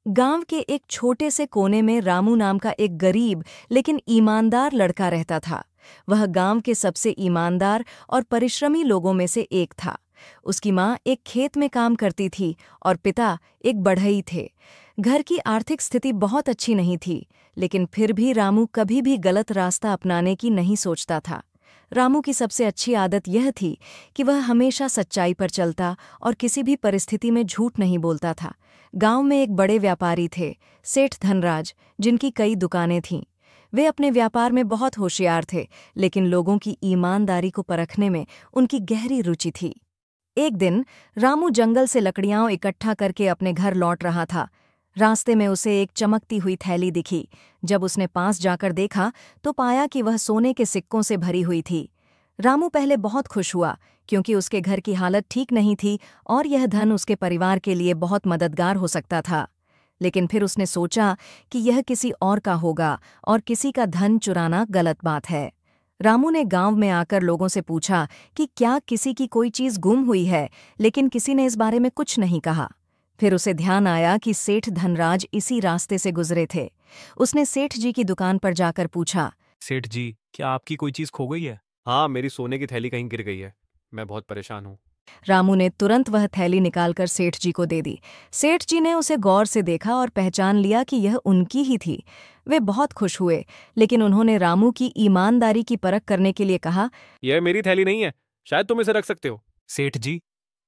गांव के एक छोटे से कोने में रामू नाम का एक गरीब लेकिन ईमानदार लड़का रहता था। वह गांव के सबसे ईमानदार और परिश्रमी लोगों में से एक था। उसकी माँ एक खेत में काम करती थी और पिता एक बढ़ई थे। घर की आर्थिक स्थिति बहुत अच्छी नहीं थी, लेकिन फिर भी रामू कभी भी गलत रास्ता अपनाने की नहीं सोचता था। रामू की सबसे अच्छी आदत यह थी कि वह हमेशा सच्चाई पर चलता और किसी भी परिस्थिति में झूठ नहीं बोलता था। गांव में एक बड़े व्यापारी थे, सेठ धनराज, जिनकी कई दुकानें थीं। वे अपने व्यापार में बहुत होशियार थे, लेकिन लोगों की ईमानदारी को परखने में उनकी गहरी रुचि थी। एक दिन रामू जंगल से लकड़ियां इकट्ठा करके अपने घर लौट रहा था। रास्ते में उसे एक चमकती हुई थैली दिखी। जब उसने पास जाकर देखा तो पाया कि वह सोने के सिक्कों से भरी हुई थी। रामू पहले बहुत खुश हुआ, क्योंकि उसके घर की हालत ठीक नहीं थी और यह धन उसके परिवार के लिए बहुत मददगार हो सकता था। लेकिन फिर उसने सोचा कि यह किसी और का होगा और किसी का धन चुराना गलत बात है। रामू ने गांव में आकर लोगों से पूछा कि क्या किसी की कोई चीज गुम हुई है, लेकिन किसी ने इस बारे में कुछ नहीं कहा। फिर उसे ध्यान आया कि सेठ धनराज इसी रास्ते से गुजरे थे। उसने सेठ जी की दुकान पर जाकर पूछा, सेठ जी, क्या आपकी कोई चीज खो गई है? हाँ, मेरी सोने की थैली कहीं गिर गई है। मैं बहुत परेशान हूँ। रामू ने तुरंत वह थैली निकालकर सेठ जी को दे दी। सेठ जी ने उसे गौर से देखा और पहचान लिया कि यह उनकी ही थी। वे बहुत खुश हुए, लेकिन उन्होंने रामू की ईमानदारी की परख करने के लिए कहा, यह मेरी थैली नहीं है, शायद तुम इसे रख सकते हो। सेठ जी,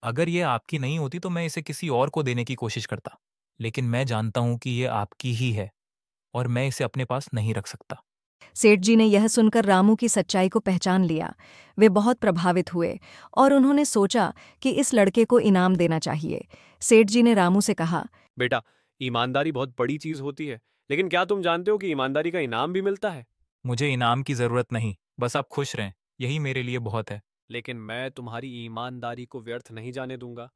अगर ये आपकी नहीं होती तो मैं इसे किसी और को देने की कोशिश करता, लेकिन मैं जानता हूं कि ये आपकी ही है और मैं इसे अपने पास नहीं रख सकता। सेठ जी ने यह सुनकर रामू की सच्चाई को पहचान लिया। वे बहुत प्रभावित हुए और उन्होंने सोचा कि इस लड़के को इनाम देना चाहिए। सेठ जी ने रामू से कहा, बेटा, ईमानदारी बहुत बड़ी चीज होती है, लेकिन क्या तुम जानते हो कि ईमानदारी का इनाम भी मिलता है? मुझे इनाम की जरूरत नहीं, बस आप खुश रहें, यही मेरे लिए बहुत है। लेकिन मैं तुम्हारी ईमानदारी को व्यर्थ नहीं जाने दूंगा।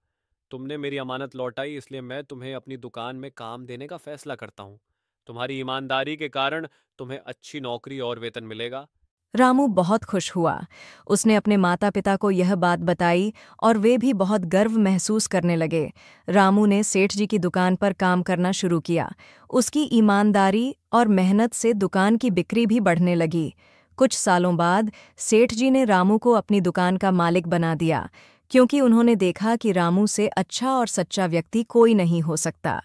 तुमने मेरी अमानत लौटाई, इसलिए मैं तुम्हें अपनी दुकान में काम देने का फैसला करता हूँ। तुम्हारी ईमानदारी के कारण तुम्हें अच्छी नौकरी और वेतन मिलेगा। रामू बहुत खुश हुआ। उसने अपने माता पिता को यह बात बताई और वे भी बहुत गर्व महसूस करने लगे। रामू ने सेठ जी की दुकान पर काम करना शुरू किया। उसकी ईमानदारी और मेहनत से दुकान की बिक्री भी बढ़ने लगी। कुछ सालों बाद सेठ जी ने रामू को अपनी दुकान का मालिक बना दिया, क्योंकि उन्होंने देखा कि रामू से अच्छा और सच्चा व्यक्ति कोई नहीं हो सकता।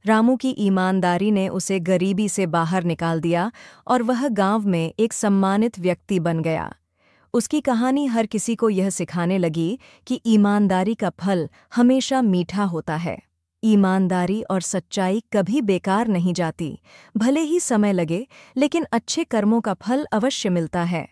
रामू की ईमानदारी ने उसे गरीबी से बाहर निकाल दिया और वह गांव में एक सम्मानित व्यक्ति बन गया। उसकी कहानी हर किसी को यह सिखाने लगी कि ईमानदारी का फल हमेशा मीठा होता है। ईमानदारी और सच्चाई कभी बेकार नहीं जाती। भले ही समय लगे, लेकिन अच्छे कर्मों का फल अवश्य मिलता है।